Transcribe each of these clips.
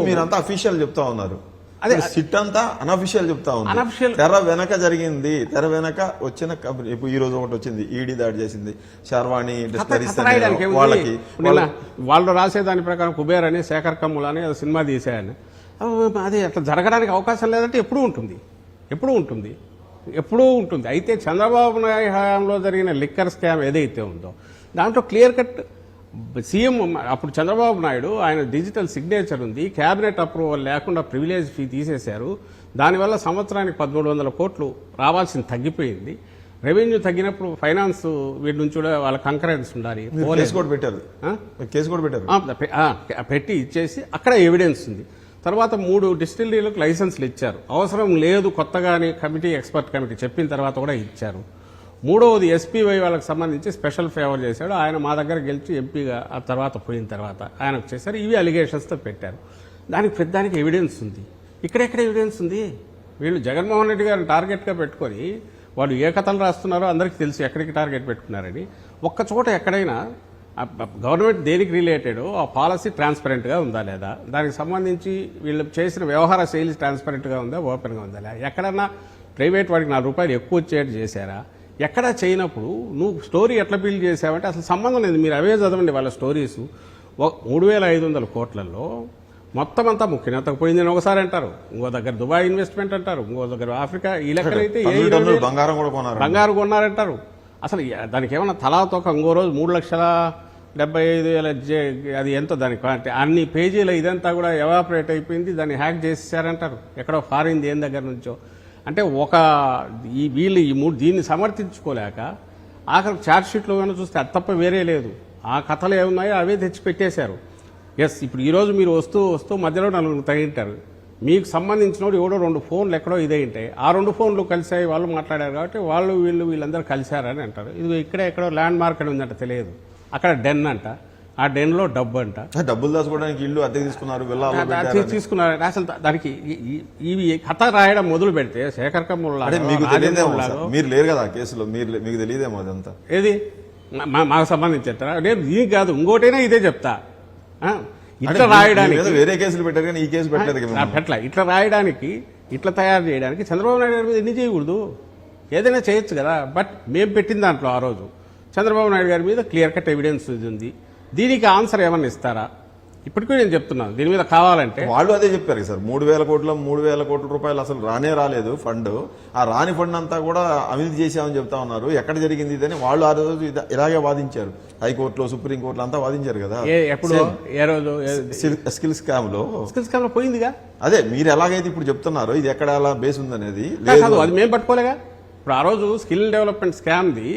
మీరంతా అఫీషియల్ చెప్తా ఉన్నారు, అదే సిట్ అంతా అనఫిషియల్ చెప్తా ఉంది. తెర వెనక జరిగింది, తెర వెనక వచ్చిన ఈ రోజు ఒకటి వచ్చింది, ఈడీ దాడి చేసింది, శర్వాణి వాళ్ళకి వాళ్ళు రాసేదాని ప్రకారం కుబేర్ అని శేఖర్ కమ్ముల్ అని సినిమా తీసాయని, అది అట్లా జరగడానికి అవకాశం లేదంటే ఎప్పుడూ ఉంటుంది, ఎప్పుడూ ఉంటుంది, ఎప్పుడూ ఉంటుంది. అయితే చంద్రబాబు నాయుడు హయాంలో జరిగిన లిక్కర్ స్కామ్ ఏదైతే ఉందో దాంట్లో క్లియర్ కట్ సీఎం అప్పుడు చంద్రబాబు నాయుడు ఆయన డిజిటల్ సిగ్నేచర్ ఉంది, క్యాబినెట్ అప్రూవల్ లేకుండా ప్రివిలేజ్ ఫీ తీసేశారు. దానివల్ల సంవత్సరానికి 1300 కోట్లు రావాల్సింది తగ్గిపోయింది. రెవెన్యూ తగ్గినప్పుడు ఫైనాన్స్ వీటి నుంచి కూడా వాళ్ళ కంకరెన్స్ ఉండాలి, పెట్టి ఇచ్చేసి అక్కడ ఎవిడెన్స్ ఉంది. తర్వాత 3 డిస్టిలరీలకు లైసెన్స్లు ఇచ్చారు, అవసరం లేదు కొత్తగానే కమిటీ ఎక్స్పర్ట్ కమిటీ చెప్పిన తర్వాత కూడా ఇచ్చారు. మూడవది ఎస్పీవై వాళ్ళకి సంబంధించి స్పెషల్ ఫేవర్ చేశాడు, ఆయన మా దగ్గర గెలిచి ఎంపీగా ఆ తర్వాత పోయిన తర్వాత ఆయనకు చేశారు. ఇవి అలిగేషన్స్తో పెట్టారు, దానికి పెద్దానికి ఎవిడెన్స్ ఉంది. ఇక్కడెక్కడ ఎవిడెన్స్ ఉంది? వీళ్ళు జగన్మోహన్ రెడ్డి గారిని టార్గెట్గా పెట్టుకొని వాళ్ళు ఏ కథలు రాస్తున్నారో అందరికీ తెలుసు, ఎక్కడికి టార్గెట్ పెట్టుకున్నారని. ఒక్క చోట ఎక్కడైనా గవర్నమెంట్ దేనికి రిలేటెడ్ ఆ పాలసీ ట్రాన్స్పరెంట్గా ఉందా లేదా, దానికి సంబంధించి వీళ్ళు చేసిన వ్యవహార శైలి ట్రాన్స్పరెంట్గా ఉందా, ఓపెన్గా ఉందా లేదా, ఎక్కడన్నా ప్రైవేట్ వాడికి ₹4 ఎక్కువ వచ్చేట్టు చేశారా, ఎక్కడా చేయనప్పుడు నువ్వు స్టోరీ ఎట్లా బిల్డ్ చేసావంటే అసలు సంబంధం లేదు. మీరు అవే చదవండి వాళ్ళ స్టోరీస్. 3500 కోట్లలో మొత్తం అంతా ముఖ్యనేతకు పోయిందని ఒకసారి అంటారు, ఇంకో దగ్గర దుబాయ్ ఇన్వెస్ట్మెంట్ అంటారు, ఇంకో దగ్గర ఆఫ్రికా, ఈ లెక్కలైతే బంగారం కొన్నారంటారు. అసలు దానికి ఏమన్నా తలాతోక ఇంకో రోజు 3,75,000 అది ఎంతో దానికి అన్ని పేజీల ఇదంతా కూడా ఎవాపరేట్ అయిపోయింది, దాన్ని హ్యాక్ చేసేసారంటారు ఎక్కడో ఫారిన్ దేని దగ్గర నుంచో. అంటే వీళ్ళు దీన్ని సమర్థించుకోలేక ఆఖరి ఛార్జ్షీట్లో కానీ చూస్తే అది తప్ప వేరే లేదు. ఆ కథలు ఏమున్నాయో అవే తెచ్చి పెట్టేశారు. ఎస్, ఇప్పుడు ఈరోజు మీరు వస్తూ మధ్యలో 4 తగింటారు, మీకు సంబంధించిన ఎవడో 2 ఫోన్లు ఎక్కడో ఇదే ఉంటాయి, ఆ 2 ఫోన్లు కలిసాయి, వాళ్ళు మాట్లాడారు కాబట్టి వీళ్ళందరూ కలిశారని అంటారు. ఇది ఎక్కడో ల్యాండ్ మార్క్ అని ఉందంట తెలియదు, అక్కడ డెన్ అంట, ఆ డెన్లో డబ్బు అంట, డబ్బులు దాచుకోవడానికి ఇల్లు అద్దె తీసుకున్నారు. అసలు దానికి ఇవి కథ రాయడం మొదలు పెడితే శేఖర్ కమ్ముల్ మీరు లేరు కదా కేసులో, మీకు తెలియదేమో అదంతా. ఏది మాకు సంబంధించేస్తారా? నేను దీనికి కాదు ఇంకోటైనా ఇదే చెప్తా. ఇట్లా రాయడానికి వేరే కేసులు పెట్టారు కానీ ఈ కేసు పెట్టలేదు. ఇట్లా రాయడానికి, ఇట్లా తయారు చేయడానికి చంద్రబాబు నాయుడు గారి మీద ఎన్ని చేయకూడదు, ఏదైనా చేయొచ్చు కదా. బట్ మేము పెట్టిన దాంట్లో ఆ రోజు చంద్రబాబు నాయుడు గారి మీద క్లియర్ కట్ ఎవిడెన్స్ ఉంది. దీనికి ఆన్సర్ ఏమన్నా ఇస్తారా? ఇప్పటికీ నేను చెప్తున్నాను, దీని మీద కావాలంటే వాళ్ళు అదే చెప్పారు సార్, 3,000 కోట్ల రూపాయలు అసలు రాలేదు ఫండ్. ఆ రాని ఫండ్ అంతా కూడా అవినీతి చేశామని చెప్తా ఉన్నారు. ఎక్కడ జరిగింది ఇదని వాళ్ళు ఆ రోజు ఇలాగే వాదించారు, హైకోర్టులో సుప్రీంకోర్టులో అంతా వాదించారు కదా. ఎప్పుడు ఏ రోజు స్కిల్ స్కామ్ లో పోయిందిగా. అదే మీరు ఎలాగైతే ఇప్పుడు చెప్తున్నారో ఇది ఎక్కడ ఎలా బేస్ ఉందనేది అది మేము పట్టుకోలేగా. ఇప్పుడు ఆ రోజు స్కిల్ డెవలప్మెంట్ స్కామ్ది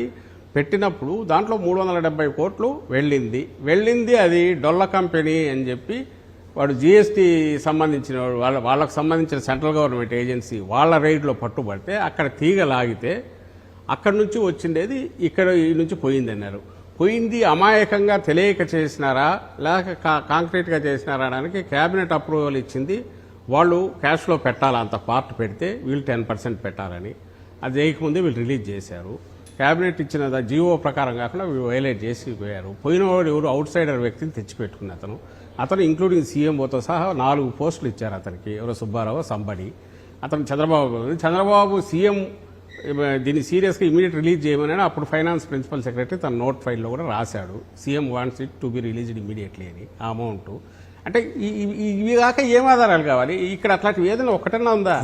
పెట్టినప్పుడు దాంట్లో 370 కోట్లు వెళ్ళింది. అది డొల్ల కంపెనీ అని చెప్పి వాడు జీఎస్టీ సంబంధించిన వాళ్ళకు సంబంధించిన సెంట్రల్ గవర్నమెంట్ ఏజెన్సీ వాళ్ళ రైడ్లో పట్టుబడితే అక్కడ తీగ లాగితే అక్కడి నుంచి వచ్చిండేది ఇక్కడ ఈ నుంచి పోయిందన్నారు. పోయింది అమాయకంగా తెలియక చేసినారా లేక కాంక్రీట్గా చేసినారా అనడానికి క్యాబినెట్ అప్రూవల్ ఇచ్చింది. వాళ్ళు క్యాష్లో పెట్టాలా అంత పార్ట్ పెడితే వీళ్ళు 10% పెట్టాలని, అది చేయకముందే వీళ్ళు రిలీజ్ చేశారు. క్యాబినెట్ ఇచ్చిన జీవో ప్రకారం కాకుండా వైలేట్ చేసి పోయారు. పోయినవాడు ఎవరు అవుట్ సైడర్ వ్యక్తిని తెచ్చిపెట్టుకున్న అతను ఇంక్లూడింగ్ సీఎంఓతో సహా 4 పోస్టులు ఇచ్చారు అతనికి. ఎవరో సుబ్బారావు సంబడి, అతను చంద్రబాబు సీఎం దీన్ని సీరియస్గా ఇమీడియట్ రిలీజ్ చేయమని అప్పుడు ఫైనాన్స్ ప్రిన్సిపల్ సెక్రటరీ తన నోట్ ఫైల్లో కూడా రాశాడు, CM wants it to be released immediately అని ఆ అమౌంట్. అంటే ఇవి కాక ఏం ఆధారాలు కావాలి ఇక్కడ? అట్లాంటివి ఏదైనా ఒకటన్నా ఉందా?